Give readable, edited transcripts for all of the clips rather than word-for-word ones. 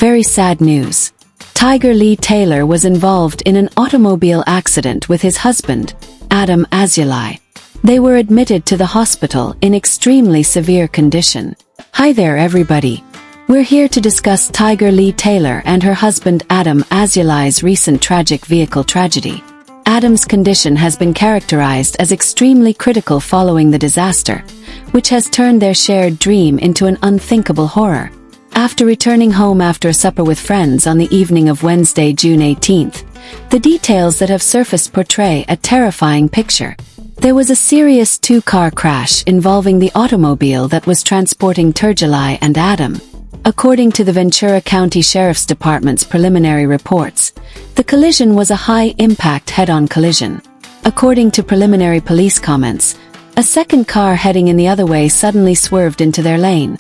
very sad news. Tigerlily Taylor was involved in an automobile accident with his husband, Adam Azulai. They were admitted to the hospital in extremely severe condition. Hi there everybody. We're here to discuss Tigerlily Taylor and her husband Adam Azulai's recent tragic vehicle tragedy. Adam's condition has been characterized as extremely critical following the disaster, which has turned their shared dream into an unthinkable horror. After returning home after a supper with friends on the evening of Wednesday, June 18th, the details that have surfaced portray a terrifying picture. There was a serious two-car crash involving the automobile that was transporting Tigerlily and Adam. According to the Ventura County Sheriff's Department's preliminary reports, the collision was a high-impact head-on collision. According to preliminary police comments, a second car heading in the other way suddenly swerved into their lane.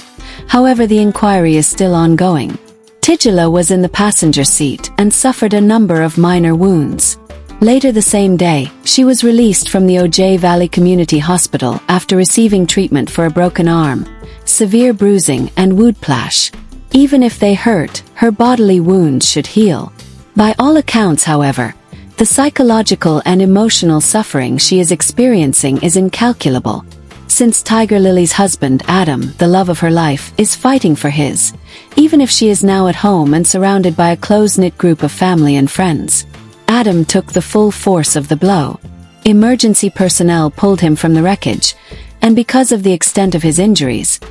However, the inquiry is still ongoing. Tigerlily was in the passenger seat and suffered a number of minor wounds. Later the same day, she was released from the Ojai Valley Community Hospital after receiving treatment for a broken arm, severe bruising and woodplash. Even if they hurt, her bodily wounds should heal. By all accounts, however, the psychological and emotional suffering she is experiencing is incalculable. Since Tigerlily's husband, Adam, the love of her life, is fighting for his, even if she is now at home and surrounded by a close-knit group of family and friends. Adam took the full force of the blow. Emergency personnel pulled him from the wreckage, and because of the extent of his injuries,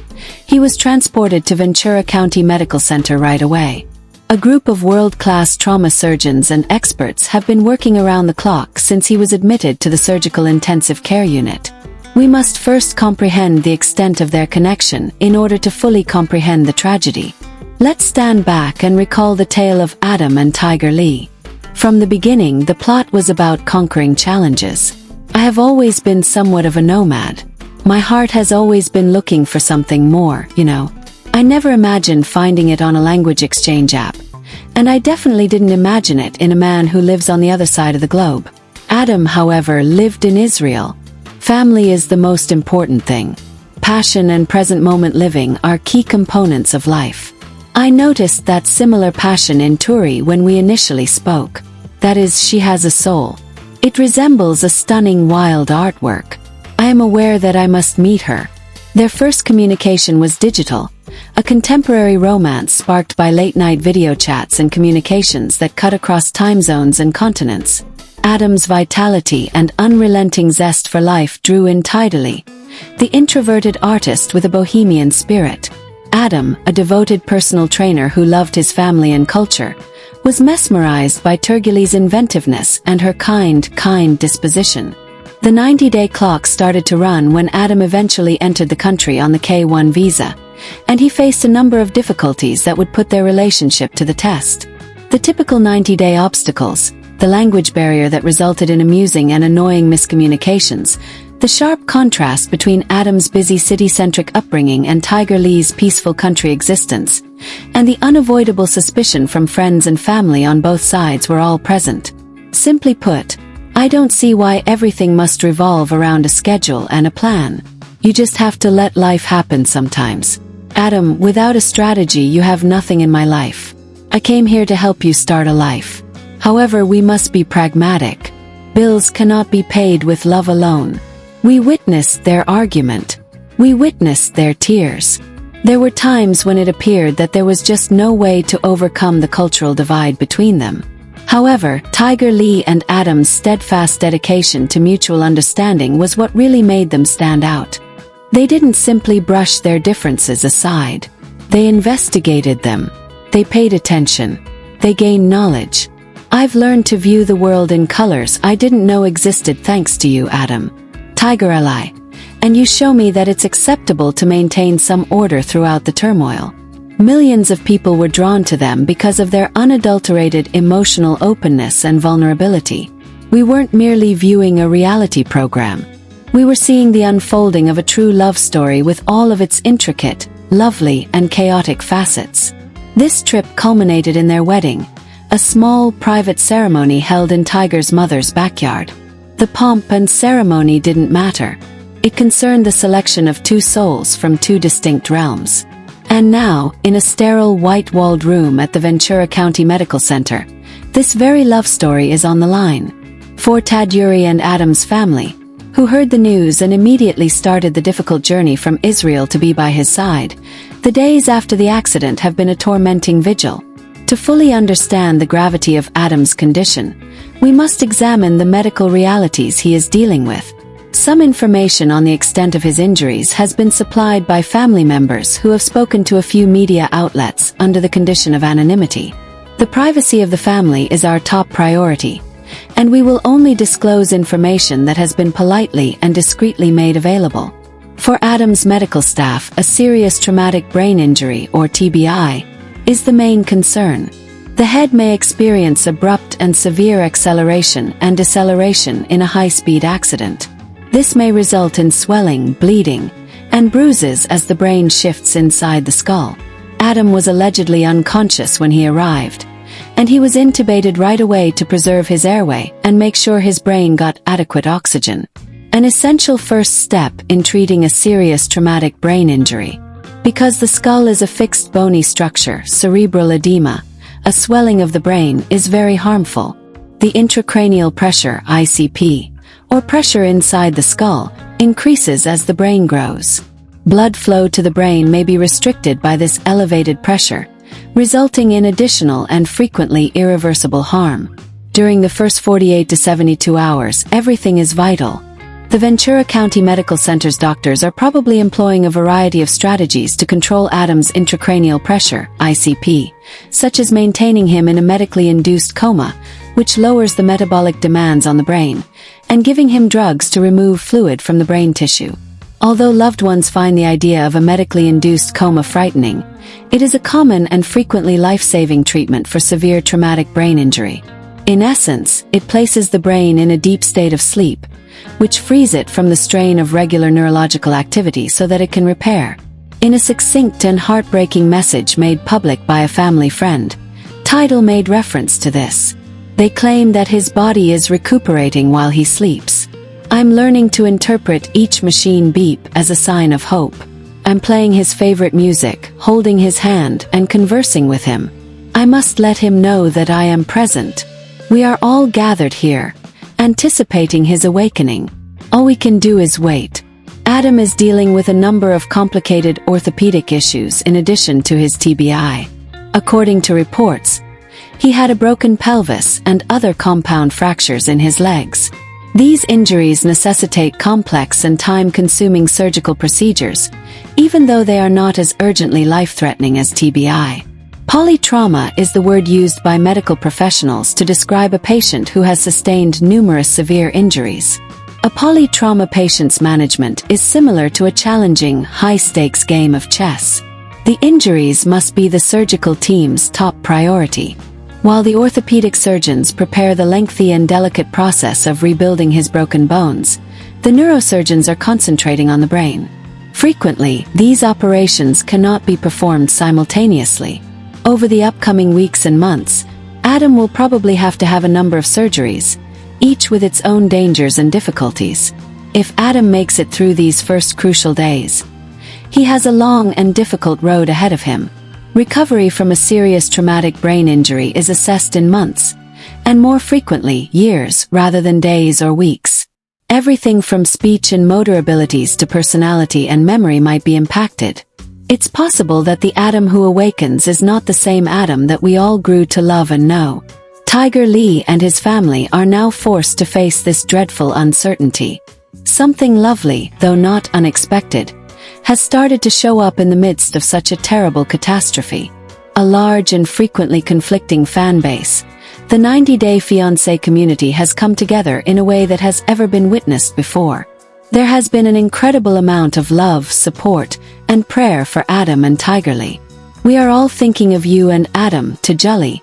he was transported to Ventura County Medical Center right away. A group of world-class trauma surgeons and experts have been working around the clock since he was admitted to the surgical intensive care unit. We must first comprehend the extent of their connection in order to fully comprehend the tragedy. Let's stand back and recall the tale of Adam and Tigerlily. From the beginning, the plot was about conquering challenges. I have always been somewhat of a nomad. My heart has always been looking for something more, I never imagined finding it on a language exchange app. And I definitely didn't imagine it in a man who lives on the other side of the globe. Adam, however, lived in Israel. Family is the most important thing. Passion and present moment living are key components of life. I noticed that similar passion in Turi when we initially spoke. That is, she has a soul. It resembles a stunning wild artwork. I am aware that I must meet her. Their first communication was digital, a contemporary romance sparked by late-night video chats and communications that cut across time zones and continents. Adam's vitality and unrelenting zest for life drew in Tigerlily, the introverted artist with a bohemian spirit. Adam, a devoted personal trainer who loved his family and culture, was mesmerized by Tigerlily's inventiveness and her kind disposition. The 90-day clock started to run when Adam eventually entered the country on the K-1 visa, and he faced a number of difficulties that would put their relationship to the test. The typical 90-day obstacles, the language barrier that resulted in amusing and annoying miscommunications, the sharp contrast between Adam's busy city-centric upbringing and Tigerlily's peaceful country existence, and the unavoidable suspicion from friends and family on both sides were all present. Simply put, I don't see why everything must revolve around a schedule and a plan. You just have to let life happen sometimes. Adam, without a strategy you have nothing in my life. I came here to help you start a life. However, we must be pragmatic. Bills cannot be paid with love alone. We witnessed their argument. We witnessed their tears. There were times when it appeared that there was just no way to overcome the cultural divide between them. However, Tigerlily and Adam's steadfast dedication to mutual understanding was what really made them stand out. They didn't simply brush their differences aside. They investigated them. They paid attention. They gained knowledge. I've learned to view the world in colors I didn't know existed thanks to you, Adam. Tigerlily. And you show me that it's acceptable to maintain some order throughout the turmoil. Millions of people were drawn to them because of their unadulterated emotional openness and vulnerability. We weren't merely viewing a reality program. We were seeing the unfolding of a true love story with all of its intricate, lovely, and chaotic facets. This trip culminated in their wedding, a small, private ceremony held in Tiger's mother's backyard. The pomp and ceremony didn't matter. It concerned the selection of two souls from two distinct realms. And now, in a sterile white-walled room at the Ventura County Medical Center, this very love story is on the line. For Tigerlily and Adam's family, who heard the news and immediately started the difficult journey from Israel to be by his side, the days after the accident have been a tormenting vigil. To fully understand the gravity of Adam's condition, we must examine the medical realities he is dealing with. Some information on the extent of his injuries has been supplied by family members who have spoken to a few media outlets under the condition of anonymity. The privacy of the family is our top priority, and we will only disclose information that has been politely and discreetly made available. For Adam's medical staff, a serious traumatic brain injury, or TBI, is the main concern. The head may experience abrupt and severe acceleration and deceleration in a high-speed accident. This may result in swelling, bleeding, and bruises as the brain shifts inside the skull. Adam was allegedly unconscious when he arrived, and he was intubated right away to preserve his airway and make sure his brain got adequate oxygen. An essential first step in treating a serious traumatic brain injury. Because the skull is a fixed bony structure, cerebral edema, a swelling of the brain, is very harmful. The intracranial pressure, ICP, or pressure inside the skull, increases as the brain grows. Blood flow to the brain may be restricted by this elevated pressure, resulting in additional and frequently irreversible harm. During the first 48 to 72 hours, everything is vital. The Ventura County Medical Center's doctors are probably employing a variety of strategies to control Adam's intracranial pressure, ICP, such as maintaining him in a medically induced coma, which lowers the metabolic demands on the brain, and giving him drugs to remove fluid from the brain tissue. Although loved ones find the idea of a medically induced coma frightening, it is a common and frequently life-saving treatment for severe traumatic brain injury. In essence, it places the brain in a deep state of sleep, which frees it from the strain of regular neurological activity so that it can repair. In a succinct and heartbreaking message made public by a family friend, Tidal made reference to this. They claim that his body is recuperating while he sleeps. I'm learning to interpret each machine beep as a sign of hope. I'm playing his favorite music, holding his hand, and conversing with him. I must let him know that I am present. We are all gathered here, anticipating his awakening. All we can do is wait. Adam is dealing with a number of complicated orthopedic issues in addition to his TBI. According to reports, he had a broken pelvis and other compound fractures in his legs. These injuries necessitate complex and time-consuming surgical procedures, even though they are not as urgently life-threatening as TBI. Polytrauma is the word used by medical professionals to describe a patient who has sustained numerous severe injuries. A polytrauma patient's management is similar to a challenging, high-stakes game of chess. The injuries must be the surgical team's top priority. While the orthopedic surgeons prepare the lengthy and delicate process of rebuilding his broken bones, the neurosurgeons are concentrating on the brain. Frequently, these operations cannot be performed simultaneously. Over the upcoming weeks and months, Adam will probably have to have a number of surgeries, each with its own dangers and difficulties. If Adam makes it through these first crucial days, he has a long and difficult road ahead of him. Recovery from a serious traumatic brain injury is assessed in months, and more frequently, years rather than days or weeks. Everything from speech and motor abilities to personality and memory might be impacted. It's possible that the Adam who awakens is not the same Adam that we all grew to love and know. Tigerlily and his family are now forced to face this dreadful uncertainty. Something lovely, though not unexpected, has started to show up in the midst of such a terrible catastrophe. A large and frequently conflicting fan base, the 90-day Fiancé community has come together in a way that has ever been witnessed before. There has been an incredible amount of love, support, and prayer for Adam and Tigerlily. We are all thinking of you and Adam, Tigerlily,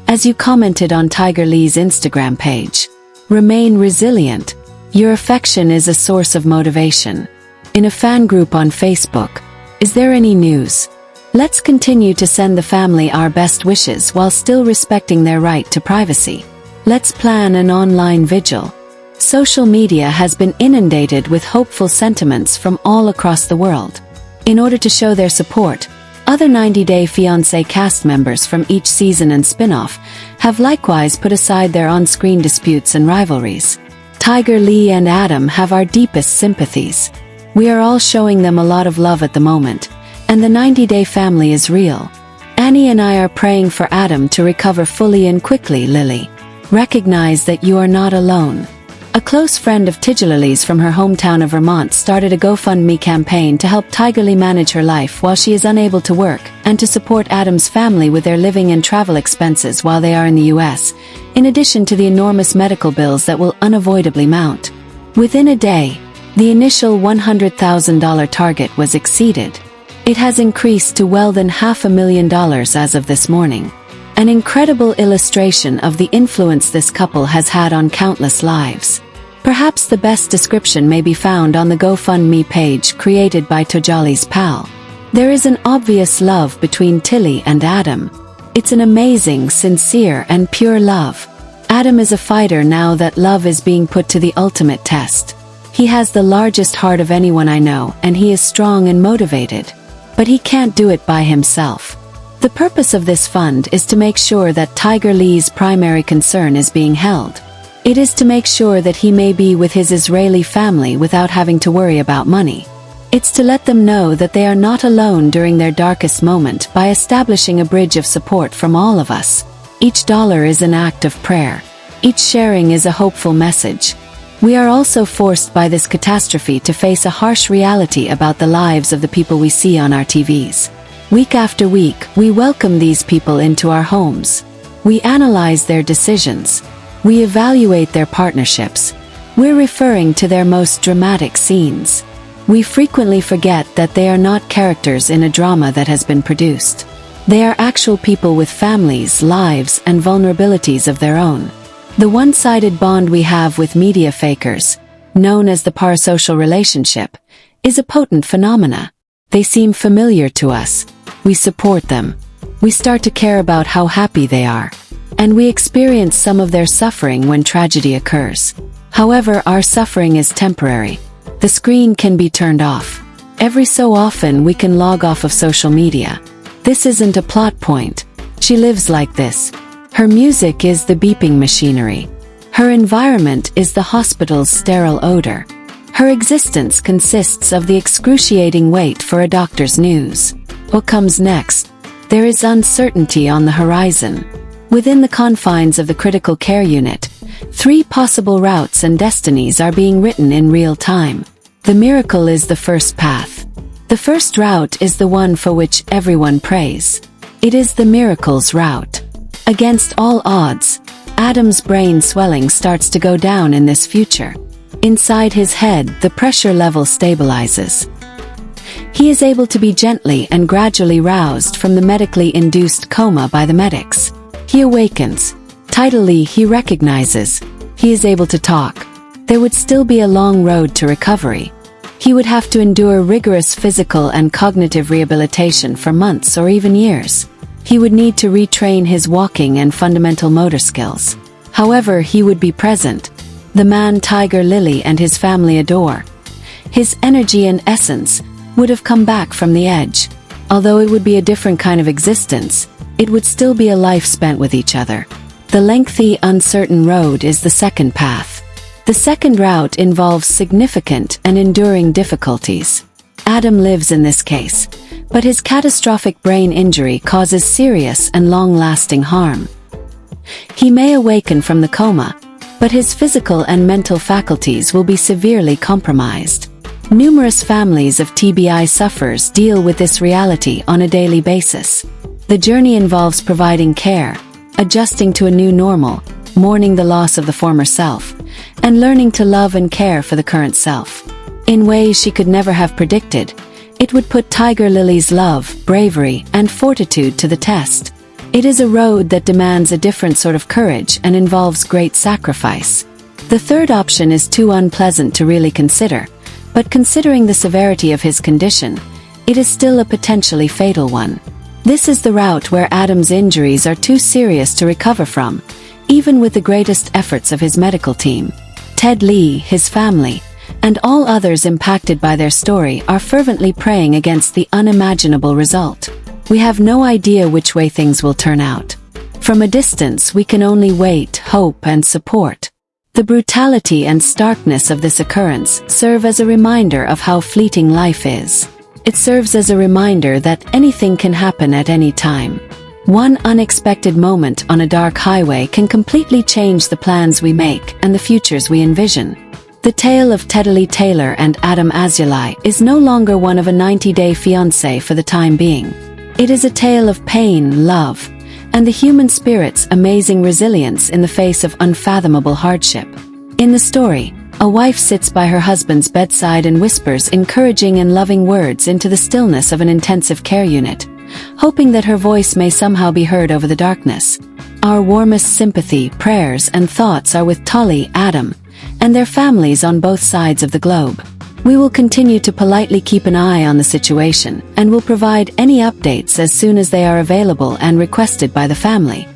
as you commented on Tigerlily's Instagram page. Remain resilient. Your affection is a source of motivation. In a fan group on Facebook, is there any news? Let's continue to send the family our best wishes while still respecting their right to privacy. Let's plan an online vigil. Social media has been inundated with hopeful sentiments from all across the world. In order to show their support, Other 90 Day Fiancé cast members from each season and spin-off have likewise put aside their on-screen disputes and rivalries. Tigerlily and Adam have our deepest sympathies. We are all showing them a lot of love at the moment, and the 90 Day family is real. Annie and I are praying for Adam to recover fully and quickly. Lily, recognize that you are not alone. A close friend of Tigerlily's from her hometown of Vermont started a GoFundMe campaign to help Tigerlily manage her life while she is unable to work, and to support Adam's family with their living and travel expenses while they are in the US, in addition to the enormous medical bills that will unavoidably mount. Within a day, the initial $100,000 target was exceeded. It has increased to well than $500,000 as of this morning. An incredible illustration of the influence this couple has had on countless lives. Perhaps the best description may be found on the GoFundMe page created by Tigerlily's pal. There is an obvious love between Tilly and Adam. It's an amazing, sincere, and pure love. Adam is a fighter now that love is being put to the ultimate test. He has the largest heart of anyone I know, and he is strong and motivated. But he can't do it by himself. The purpose of this fund is to make sure that Tigerlily's primary concern is being held. It is to make sure that he may be with his Israeli family without having to worry about money. It's to let them know that they are not alone during their darkest moment by establishing a bridge of support from all of us. Each dollar is an act of prayer. Each sharing is a hopeful message. We are also forced by this catastrophe to face a harsh reality about the lives of the people we see on our TVs. Week after week, we welcome these people into our homes. We analyze their decisions. We evaluate their partnerships. We're referring to their most dramatic scenes. We frequently forget that they are not characters in a drama that has been produced. They are actual people with families, lives, and vulnerabilities of their own. The one-sided bond we have with media fakers, known as the parasocial relationship, is a potent phenomena. They seem familiar to us. We support them. We start to care about how happy they are. And we experience some of their suffering when tragedy occurs. However, our suffering is temporary. The screen can be turned off. Every so often we can log off of social media. This isn't a plot point. She lives like this. Her music is the beeping machinery. Her environment is the hospital's sterile odor. Her existence consists of the excruciating wait for a doctor's news. What comes next? There is uncertainty on the horizon. Within the confines of the critical care unit, 3 possible routes and destinies are being written in real time. The miracle is the first path. The first route is the one for which everyone prays. It is the miracle's route. Against all odds, Adam's brain swelling starts to go down in this future. Inside his head, the pressure level stabilizes. He is able to be gently and gradually roused from the medically induced coma by the medics. He awakens. Tidily, he recognizes. He is able to talk. There would still be a long road to recovery. He would have to endure rigorous physical and cognitive rehabilitation for months or even years. He would need to retrain his walking and fundamental motor skills. However, he would be present. The man Tigerlily and his family adore. His energy and essence would have come back from the edge. Although it would be a different kind of existence, it would still be a life spent with each other. The lengthy, uncertain road is the second path. The second route involves significant and enduring difficulties. Adam lives in this case, but his catastrophic brain injury causes serious and long-lasting harm. He may awaken from the coma, but his physical and mental faculties will be severely compromised. Numerous families of TBI sufferers deal with this reality on a daily basis. The journey involves providing care, adjusting to a new normal, mourning the loss of the former self, and learning to love and care for the current self. In ways she could never have predicted, it would put Tigerlily's love, bravery, and fortitude to the test. It is a road that demands a different sort of courage and involves great sacrifice. The third option is too unpleasant to really consider, but considering the severity of his condition, it is still a potentially fatal one. This is the route where Adam's injuries are too serious to recover from, even with the greatest efforts of his medical team. Ted Lee, his family, and all others impacted by their story are fervently praying against the unimaginable result. We have no idea which way things will turn out. From a distance, we can only wait, hope, and support. The brutality and starkness of this occurrence serve as a reminder of how fleeting life is. It serves as a reminder that anything can happen at any time. One unexpected moment on a dark highway can completely change the plans we make and the futures we envision. The tale of Tigerlily Taylor and Adam Azulai is no longer one of a 90-day fiancé for the time being. It is a tale of pain, love, and the human spirit's amazing resilience in the face of unfathomable hardship. In the story, a wife sits by her husband's bedside and whispers encouraging and loving words into the stillness of an intensive care unit, hoping that her voice may somehow be heard over the darkness. Our warmest sympathy, prayers, and thoughts are with Tolly, Adam, and their families on both sides of the globe. We will continue to politely keep an eye on the situation and will provide any updates as soon as they are available and requested by the family.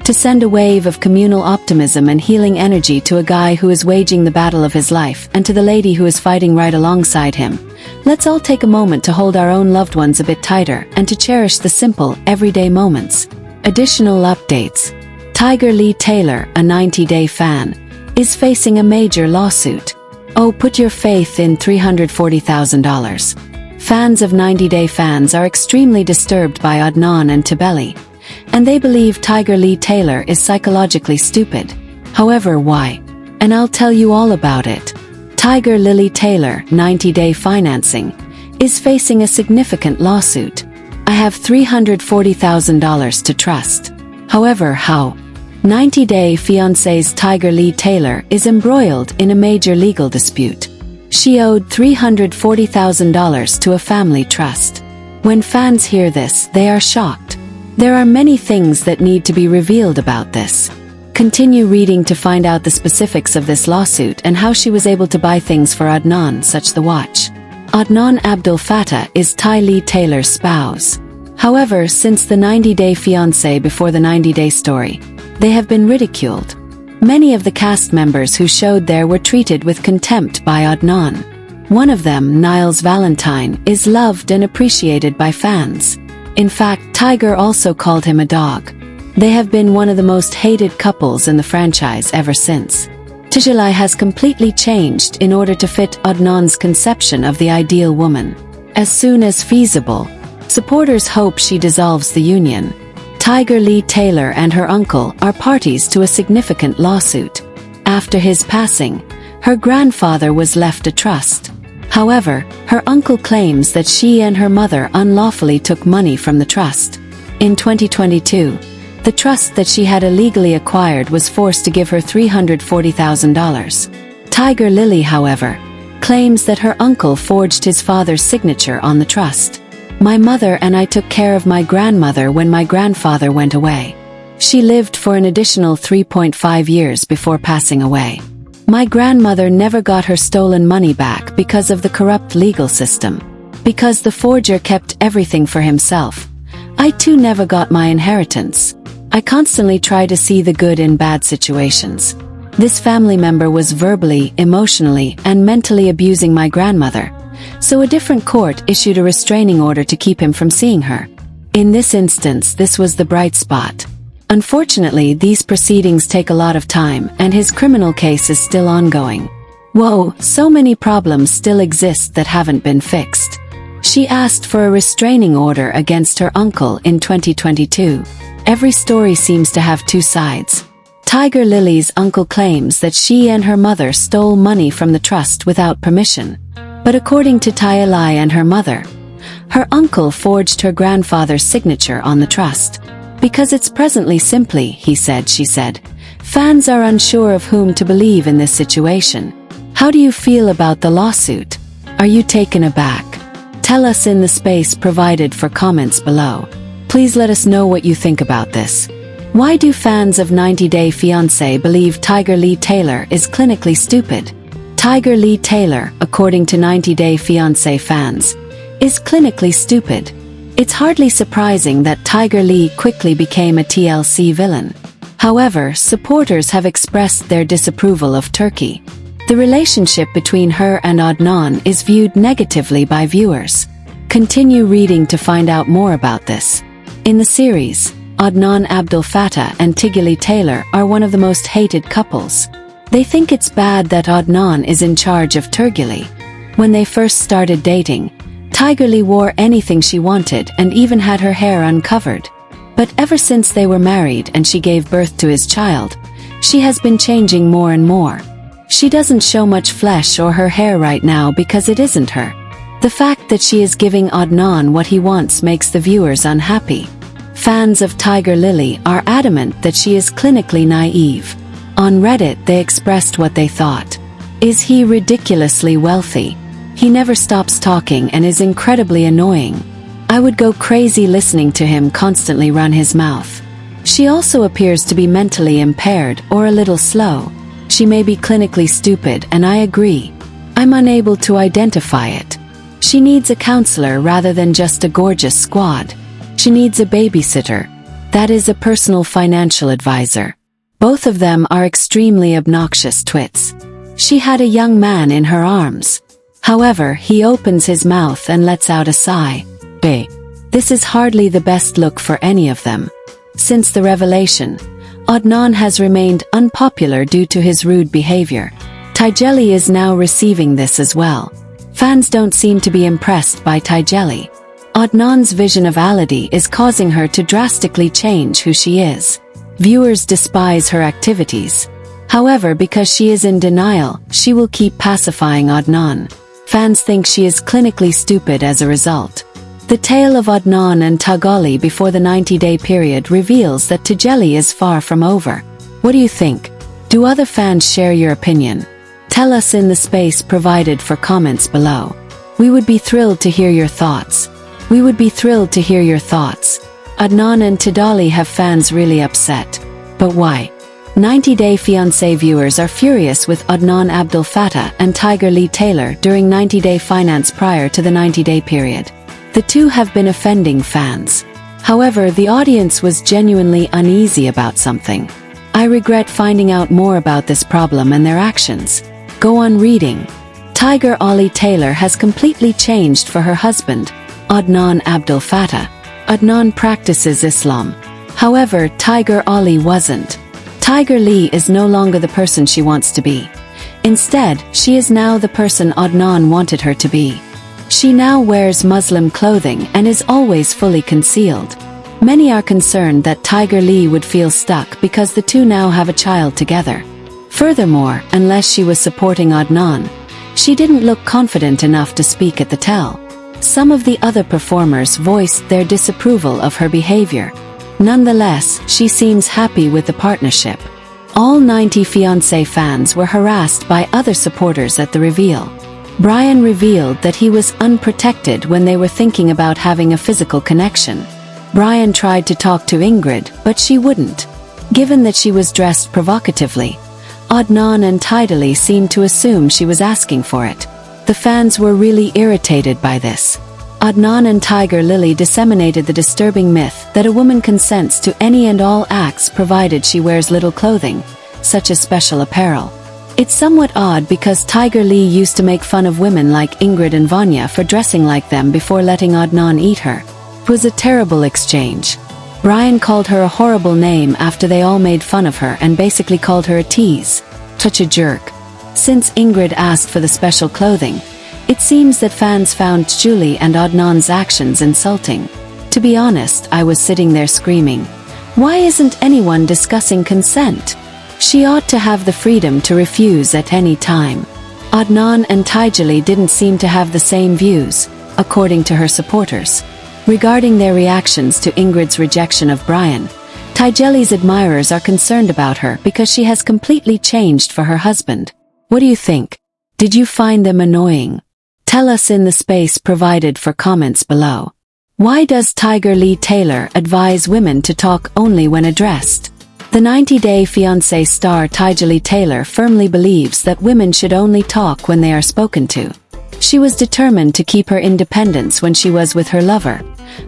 To send a wave of communal optimism and healing energy to a guy who is waging the battle of his life and to the lady who is fighting right alongside him, let's all take a moment to hold our own loved ones a bit tighter and to cherish the simple, everyday moments. Additional updates. Tigerlily Taylor, a 90-day fan, is facing a major lawsuit. Oh, put your faith in $340,000. Fans of 90-Day Fans are extremely disturbed by Adnan and Tigerlily, and they believe Tigerlily Taylor is psychologically stupid. However, why? And I'll tell you all about it. Tigerlily Taylor, 90-Day Financing, is facing a significant lawsuit. I have $340,000 to trust. However, how? 90-Day Fiancé's Tigerlily Taylor is embroiled in a major legal dispute. She owed $340,000 to a family trust. When fans hear this, they are shocked. There are many things that need to be revealed about this. Continue reading to find out the specifics of this lawsuit and how she was able to buy things for Adnan, such the watch. Adnan Abdul Fattah is Tigerlily Taylor's spouse. However, since the 90-Day Fiancé before the 90-Day Story, they have been ridiculed. Many of the cast members who showed there were treated with contempt by Adnan. One of them, Niles Valentine, is loved and appreciated by fans. In fact, Tiger also called him a dog. They have been one of the most hated couples in the franchise ever since. Tigerlily has completely changed in order to fit Adnan's conception of the ideal woman. As soon as feasible, supporters hope she dissolves the union. Tigerlily Taylor and her uncle are parties to a significant lawsuit. After his passing, her grandfather was left a trust. However, her uncle claims that she and her mother unlawfully took money from the trust. In 2022, the trust that she had illegally acquired was forced to give her $340,000. Tigerlily, however, claims that her uncle forged his father's signature on the trust. My mother and I took care of my grandmother when my grandfather went away. She lived for an additional 3.5 years before passing away. My grandmother never got her stolen money back because of the corrupt legal system. Because the forger kept everything for himself, I too never got my inheritance. I constantly try to see the good in bad situations. This family member was verbally, emotionally, and mentally abusing my grandmother, so a different court issued a restraining order to keep him from seeing her. In this instance, this was the bright spot. Unfortunately, these proceedings take a lot of time, and his criminal case is still ongoing. Whoa, so many problems still exist that haven't been fixed. She asked for a restraining order against her uncle in 2022. Every story seems to have two sides. Tigerlily's uncle claims that she and her mother stole money from the trust without permission. But according to Tigerlily and her mother, her uncle forged her grandfather's signature on the trust. Because it's presently simply, he said, she said. Fans are unsure of whom to believe in this situation. How do you feel about the lawsuit? Are you taken aback? Tell us in the space provided for comments below. Please let us know what you think about this. Why do fans of 90-Day Fiancé believe Tigerlily Taylor is clinically stupid? Tigerlily Taylor, according to 90-Day Fiancé fans, is clinically stupid. It's hardly surprising that Tigerlily quickly became a TLC villain. However, supporters have expressed their disapproval of Turkey. The relationship between her and Adnan is viewed negatively by viewers. Continue reading to find out more about this. In the series, Adnan Abdel Fattah and Tigerlily Taylor are one of the most hated couples. They think it's bad that Adnan is in charge of Tigerlily. When they first started dating, Tigerlily wore anything she wanted and even had her hair uncovered. But ever since they were married and she gave birth to his child, she has been changing more and more. She doesn't show much flesh or her hair right now because it isn't her. The fact that she is giving Adnan what he wants makes the viewers unhappy. Fans of Tigerlily are adamant that she is clinically naive. On Reddit they expressed what they thought. Is he ridiculously wealthy? He never stops talking and is incredibly annoying. I would go crazy listening to him constantly run his mouth. She also appears to be mentally impaired or a little slow. She may be clinically stupid, and I agree. I'm unable to identify it. She needs a counselor rather than just a gorgeous squad. She needs a babysitter. That is a personal financial advisor. Both of them are extremely obnoxious twits. She had a young man in her arms. However, he opens his mouth and lets out a sigh. Bae. This is hardly the best look for any of them. Since the revelation, Adnan has remained unpopular due to his rude behavior. Tigerlily is now receiving this as well. Fans don't seem to be impressed by Tigerlily. Adnan's vision of Ali is causing her to drastically change who she is. Viewers despise her activities. However, because she is in denial, she will keep pacifying Adnan. Fans think she is clinically stupid as a result. The tale of Adnan and Tigerlily before the 90-day period reveals that Tigerlily is far from over. What do you think? Do other fans share your opinion? Tell us in the space provided for comments below. We would be thrilled to hear your thoughts. Adnan and Tigerlily have fans really upset. But why? 90-Day Fiancé viewers are furious with Adnan Abdel Fattah and Tigerlily Taylor during 90-day finance prior to the 90-day period. The two have been offending fans. However, the audience was genuinely uneasy about something. I regret finding out more about this problem and their actions. Go on reading. Tigerlily Taylor has completely changed for her husband, Adnan Abdel Fattah. Adnan practices Islam. However, Tigerlily wasn't. Tigerlily is no longer the person she wants to be. Instead, she is now the person Adnan wanted her to be. She now wears Muslim clothing and is always fully concealed. Many are concerned that Tigerlily would feel stuck because the two now have a child together. Furthermore, unless she was supporting Adnan, she didn't look confident enough to speak at the tell. Some of the other performers voiced their disapproval of her behavior. Nonetheless, she seems happy with the partnership. All 90 Fiancé fans were harassed by other supporters at the reveal. Brian revealed that he was unprotected when they were thinking about having a physical connection. Brian tried to talk to Ingrid, but she wouldn't. Given that she was dressed provocatively, Adnan and Tigerlily seemed to assume she was asking for it. The fans were really irritated by this. Adnan and Tigerlily disseminated the disturbing myth that a woman consents to any and all acts provided she wears little clothing, such as special apparel. It's somewhat odd because Tigerlily used to make fun of women like Ingrid and Vanya for dressing like them before letting Adnan eat her. It was a terrible exchange. Brian called her a horrible name after they all made fun of her and basically called her a tease. Such a jerk. Since Ingrid asked for the special clothing, it seems that fans found Julie and Adnan's actions insulting. To be honest, I was sitting there screaming, "Why isn't anyone discussing consent? She ought to have the freedom to refuse at any time." Adnan and Tigerlily didn't seem to have the same views, according to her supporters. Regarding their reactions to Ingrid's rejection of Brian, Tigerlily's admirers are concerned about her because she has completely changed for her husband. What do you think? Did you find them annoying? Tell us in the space provided for comments below. Why does Tigerlily Taylor advise women to talk only when addressed? The 90-Day Fiancé star Tigerlily Taylor firmly believes that women should only talk when they are spoken to. She was determined to keep her independence when she was with her lover,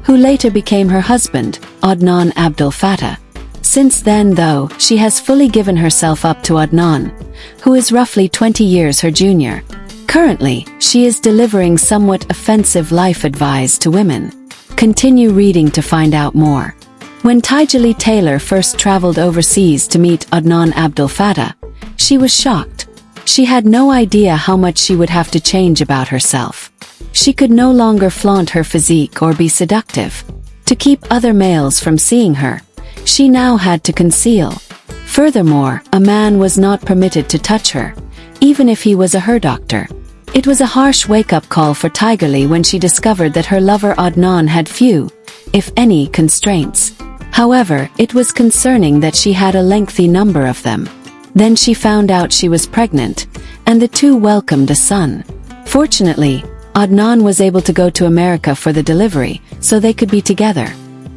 who later became her husband, Adnan Abdel Fattah. Since then, though, she has fully given herself up to Adnan, who is roughly 20 years her junior. Currently, she is delivering somewhat offensive life advice to women. Continue reading to find out more. When Tigerlily Taylor first traveled overseas to meet Adnan Abdel Fattah, she was shocked. She had no idea how much she would have to change about herself. She could no longer flaunt her physique or be seductive. To keep other males from seeing her, she now had to conceal. Furthermore, a man was not permitted to touch her, even if he was a her doctor. It was a harsh wake-up call for Tigerlily when she discovered that her lover Adnan had few, if any, constraints. However, it was concerning that she had a lengthy number of them. Then she found out she was pregnant, and the two welcomed a son. Fortunately, Adnan was able to go to America for the delivery, so they could be together.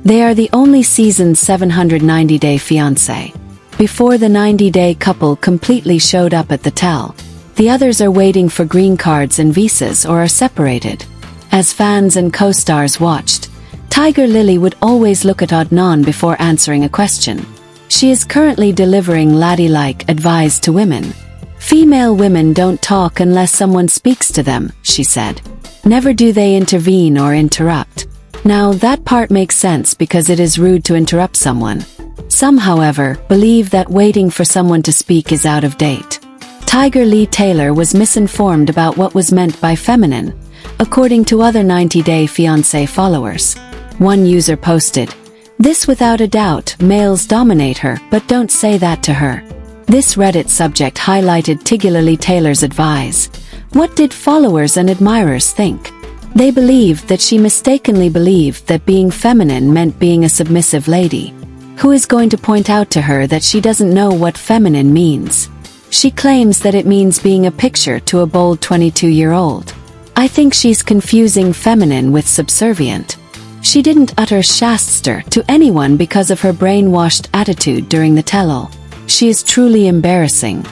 They are the only season's 790-day fiancé. Before the 90-day couple completely showed up at the tel, the others are waiting for green cards and visas or are separated. As fans and co-stars watched, Tigerlily would always look at Adnan before answering a question. She is currently delivering ladylike advice to women. Female women don't talk unless someone speaks to them, she said. Never do they intervene or interrupt. Now that part makes sense because it is rude to interrupt someone. Some, however, believe that waiting for someone to speak is out of date. Tigerlily Taylor was misinformed about what was meant by feminine, according to other 90-day fiancé followers. One user posted, "This without a doubt, males dominate her, but don't say that to her." This Reddit subject highlighted Tigerlily Taylor's advice. What did followers and admirers think? They believed that she mistakenly believed that being feminine meant being a submissive lady. Who is going to point out to her that she doesn't know what feminine means? She claims that it means being a picture to a bold 22-year-old. I think she's confusing feminine with subservient. She didn't utter shaster to anyone because of her brainwashed attitude during the tell-all. She is truly embarrassing.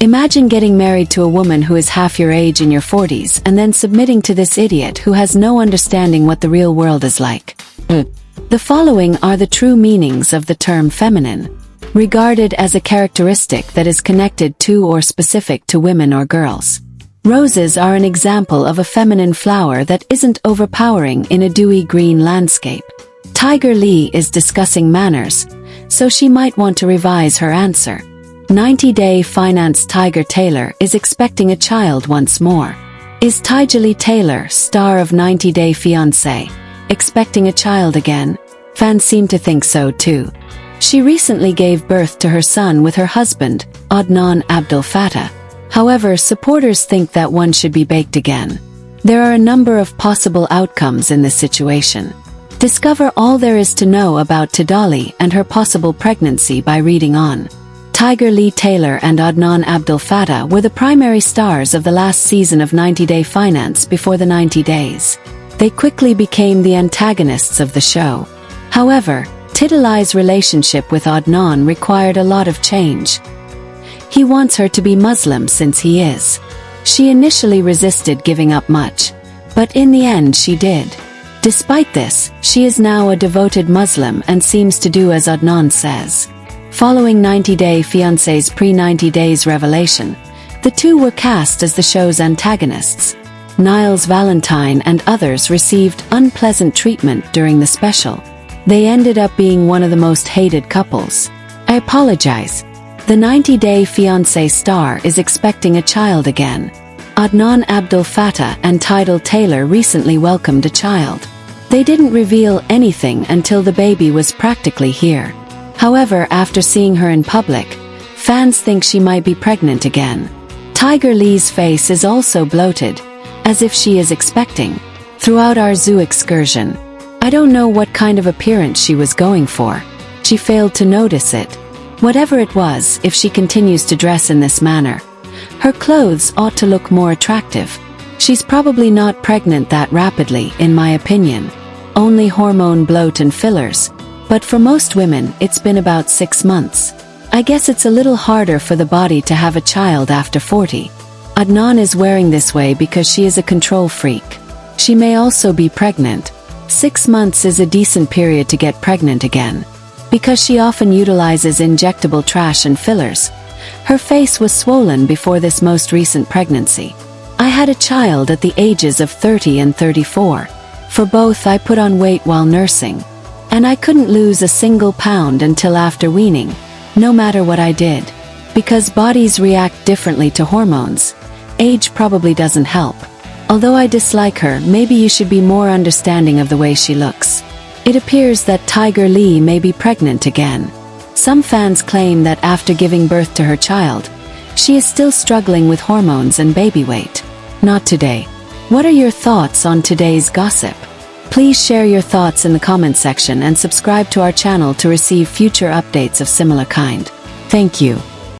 Imagine getting married to a woman who is half your age in your 40s and then submitting to this idiot who has no understanding what the real world is like. The following are the true meanings of the term feminine. Regarded as a characteristic that is connected to or specific to women or girls. Roses are an example of a feminine flower that isn't overpowering in a dewy green landscape. Tigerlily is discussing manners, so she might want to revise her answer. 90-day finance Tiger Taylor is expecting a child once more. Is Tigerlily Taylor, star of 90-Day Fiancé, expecting a child again? Fans seem to think so too. She recently gave birth to her son with her husband, Adnan Abdel Fattah. However, supporters think that one should be baked again. There are a number of possible outcomes in this situation. Discover all there is to know about Tigerlily and her possible pregnancy by reading on. Tigerlily Taylor and Adnan Abdel Fattah were the primary stars of the last season of 90-Day Finance before the 90 days. They quickly became the antagonists of the show. However, Tigerlily's relationship with Adnan required a lot of change. He wants her to be Muslim since he is. She initially resisted giving up much, but in the end she did. Despite this, she is now a devoted Muslim and seems to do as Adnan says. Following 90-Day Fiancé's pre-90 days revelation, the two were cast as the show's antagonists. Niles Valentine and others received unpleasant treatment during the special. They ended up being one of the most hated couples. I apologize. The 90-Day Fiancé star is expecting a child again. Adnan Abdel Fattah and Tigerlily Taylor recently welcomed a child. They didn't reveal anything until the baby was practically here. However, after seeing her in public, fans think she might be pregnant again. Tigerlily's face is also bloated, as if she is expecting. Throughout our zoo excursion, I don't know what kind of appearance she was going for. She failed to notice it. Whatever it was, if she continues to dress in this manner, her clothes ought to look more attractive. She's probably not pregnant that rapidly, in my opinion. Only hormone bloat and fillers. But for most women, it's been about 6 months. I guess it's a little harder for the body to have a child after 40. Adnan is wearing this way because she is a control freak. She may also be pregnant. 6 months is a decent period to get pregnant again. Because she often utilizes injectable trash and fillers, her face was swollen before this most recent pregnancy. I had a child at the ages of 30 and 34. For both, I put on weight while nursing. And I couldn't lose a single pound until after weaning, no matter what I did. Because bodies react differently to hormones. Age probably doesn't help. Although I dislike her, maybe you should be more understanding of the way she looks. It appears that Tigerlily may be pregnant again. Some fans claim that after giving birth to her child, she is still struggling with hormones and baby weight. Not today. What are your thoughts on today's gossip? Please share your thoughts in the comment section and subscribe to our channel to receive future updates of similar kind. Thank you.